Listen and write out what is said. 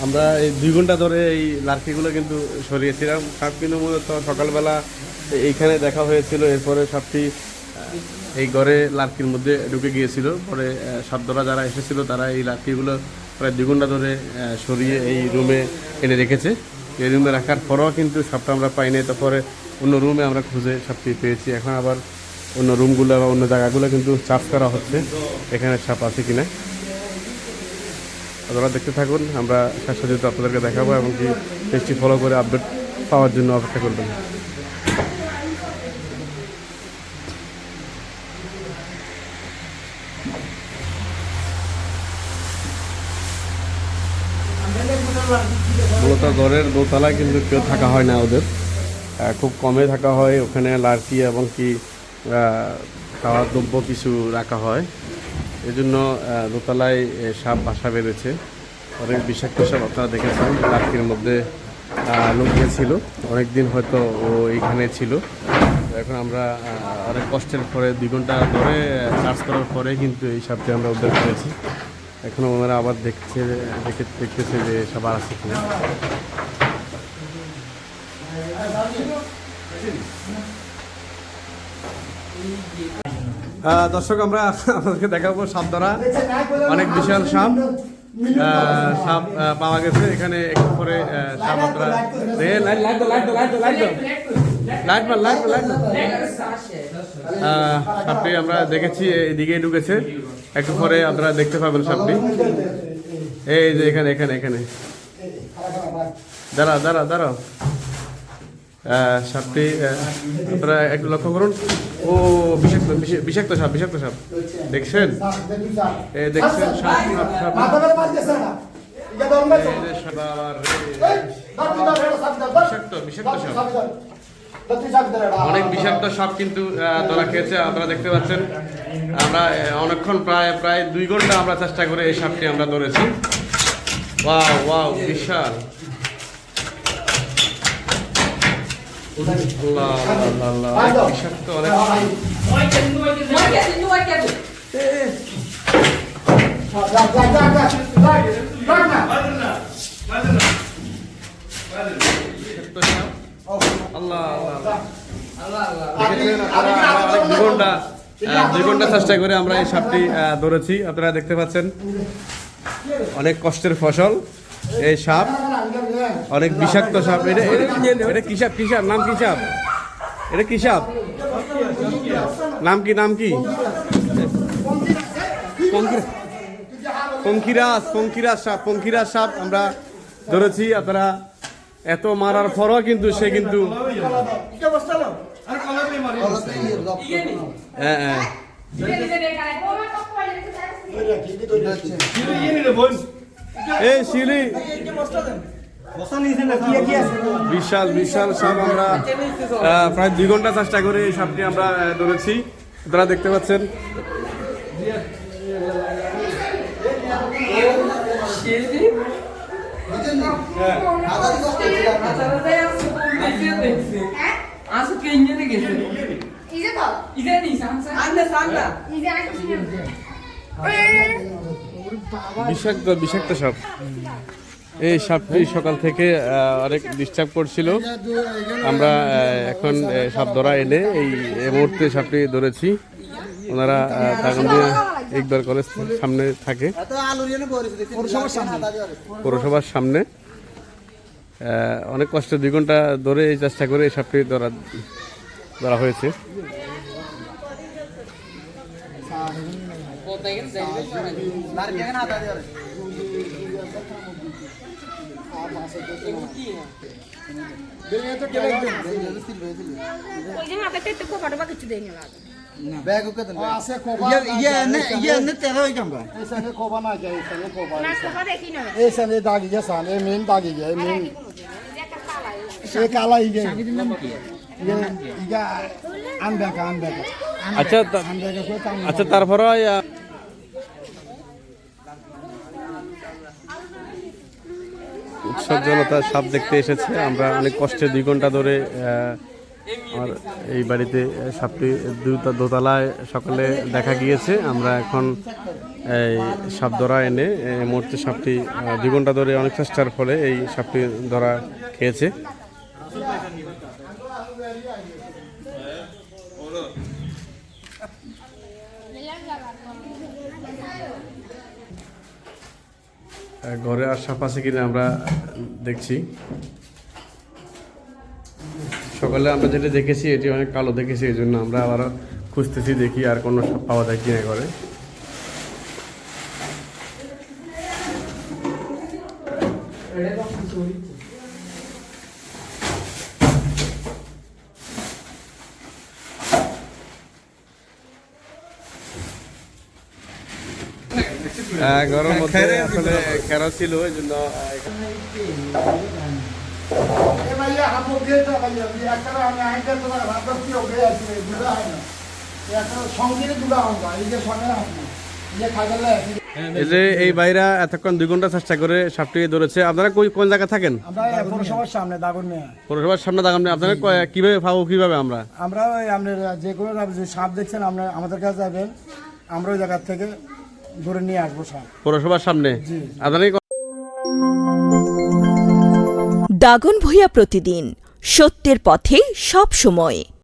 আমরা এই 2 ঘন্টা ধরে এই লার্কিগুলো কিন্তু সরিয়েছিলাম। সাপ কিন্তু মূলত সকালবেলা এইখানে দেখা হয়েছিল, এরপরে সাপটি এই ঘরে লার্কির মধ্যে ঢুকে গিয়েছিল। পরে সাপধরা যারা এসেছিল তারা এই লার্কিগুলো প্রায় 2 ঘন্টা ধরে সরিয়ে এই রুমে এনে রেখেছে। এই রুমে রাখার পরেও কিন্তু সাপটা আমরা পাইনি। তারপরে অন্য রুমে আমরা খুঁজে সাপটি পেয়েছি। এখন আবার অন্য রুমগুলো বা অন্য জায়গাগুলো কিন্তু চার্জ করা হচ্ছে এখানে সাপ আছে কিনা। আপনারা দেখতে থাকুন, আমরা শাশ্বত আপনাদেরকে দেখাবো এবং কি পেজটি ফলো করে আপডেট পাওয়ার জন্য অপেক্ষা করবেন। মূলত ঘরের দোতলায় কিন্তু কেউ থাকা হয় না, ওদের খুব কমে থাকা হয়। ওখানে লার্কি এবং কি খাওয়ার দ্রব্য কিছু রাখা হয়, এজন্য দোতলায় সাপ বাসা বেঁধেছে। অনেক বিষাক্ত সাপ আপনারা দেখেছেন লার্কির মধ্যে লুকিয়েছিল, অনেকদিন হয়তো ও এইখানে ছিল। এখন আমরা অনেক কষ্টের পরে 2 ঘন্টা ধরে চার্জ করার পরে কিন্তু এই সাপটি আমরা উদ্ধার করেছি। এখন ওনারা আবার দেখতেছে যে সাপ আর আছে কিনা। দর্শক, আমরা আপনাদেরকে দেখাবো সাপ ধরা। অনেক বিশাল সাপ সাপ পাওয়া গেছে এখানে। একটু পরে সাপ আপনারা সাপটি আমরা দেখেছি এদিকে ঢুকেছে, একটু পরে আপনারা দেখতে পাবেন সাপটি। এই যে এখানে এখানে এখানে দাঁড়াও সাপটি আপনারা একটু লক্ষ্য করুন। ও বিষাক্ত সাপ দেখছেন? দেখছেন অনেক বিষাক্ত সাপ কিন্তু ধরা খেয়েছে, আপনারা দেখতে পাচ্ছেন। আমরা অনেকক্ষণ প্রায় 2 ঘন্টা আমরা চেষ্টা করে এই সাপটি আমরা ধরেছি। ওয়াও বিশাল। বিষাক্ত অনেক। দুই ঘন্টা চেষ্টা করে আমরা এই সাপটি ধরেছি। আপনারা দেখতে পাচ্ছেন অনেক কষ্টের ফসল এই সাপ, অনেক বিষাক্ত সাপ। এটা কি সাপ? নাম কি সাপ? এটা কি সাপ? নাম কি? পঙ্খিরাজ সাপ আমরা ধরেছি। আপনারা এত মারার পরও কিন্তু সে কিন্তু বিশাল সাপ। আমরা প্রায় 2 ঘন্টা চেষ্টা করে এই সাপটি আমরা ধরেছি। আপনারা দেখতে পাচ্ছেন বিষাক্ত সাপ। এই সাপটি সকাল থেকে অনেক ডিস্টার্ব করছিল। আমরা এখন সাপ ধরা এনে এই মুহূর্তে সাপটি ধরেছি। ওনারা টাকান্দিয়া ইকবাল কলেজ সামনে থাকে, পৌরসভার সামনে। অনেক কষ্ট 2 ঘন্টা ধরে এই চেষ্টা করে এই সাপটি ধরা হয়েছে। আচ্ছা, তারপরে উৎসব জনতা সাপ দেখতে এসেছে। আমরা অনেক কষ্টে 2 ঘন্টা ধরে আর এই বাড়িতে সাপটি দোতলায় সকালে দেখা গিয়েছে। আমরা এখন এই সাপ ধরা এনে এই মুহূর্তে সাপটি 2 ঘন্টা ধরে অনেক চেষ্টার ফলে এই সাপটি ধরা খেয়েছে। ঘরে আর সাপ আছে কিনা আমরা দেখছি। সকালে আমরা যেটা দেখেছি এটি অনেক কালো দেখেছি, এই জন্য আমরা আবার খুঁজতেছি, দেখি আর কোনো সাপ পাওয়া যায় কিনা ঘরে। ঘরের মধ্যে আসলে খেরা ছিল, এই জন্য এই যে এই বাইরা এতক্ষণ 2 ঘন্টা চেষ্টা করে সাপটি ধরেছে। আপনারা কোন জায়গা থাকেন? পৌরসভার সামনে দাগনমিয়া। পৌরসভার সামনে দাগনমিয়া। আপনারা কিভাবে পাবো, কিভাবে আমরা ওই আপনার যে কোনো যে সাপ দেখছেন আমরা আমাদের কাছে যাবেন, আমরা ওই জায়গার থেকে ধরে নিয়ে আসবো সাপ। পৌরসভার সামনে আপনারা দাগনভূঞা প্রতিদিন, সত্যের পথে সব সময়।